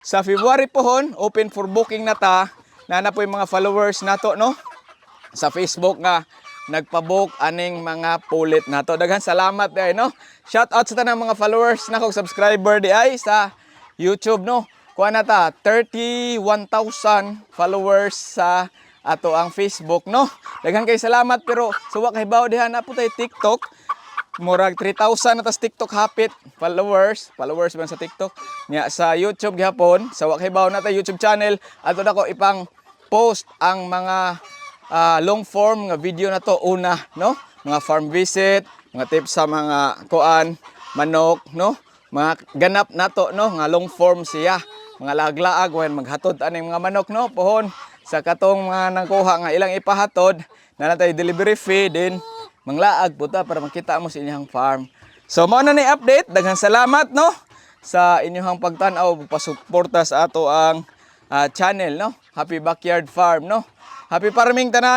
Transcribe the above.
Sa February pohon, open for booking na ta. Na po yung mga followers nato, no? Sa Facebook nga nagpa-book aning mga pulit nato. Daghan salamat day, no? Shout out sa tanang mga followers na kong subscriber di ay sa YouTube, no? Kuha na ta 31,000 followers sa ato ang Facebook, no? Daghan kay salamat pero suwa kay bawo diha na po tay TikTok. Murag 3,000 na tas TikTok hapit followers man sa TikTok. Nya sa YouTube gihapon, sa Wakibaw na ta YouTube channel, ato na ko ipang post ang mga long form nga video na to una, no? Mga farm visit, mga tips sa mga kuan, manok, no? Mga ganap nato, no? Nga long form siya. Mga laag-laag when maghatod aning mga manok, no? Pohon sa katong mga nangkuha nga ilang ipahatod, na natay delivery fee din. Manglaag puta para makita mo sa inyong farm. So mao na ni update, daghang salamat, no, sa inyong pagtan-aw, pasuporta sa ato ang channel, no. Happy Backyard Farm, no. Happy farming tanan.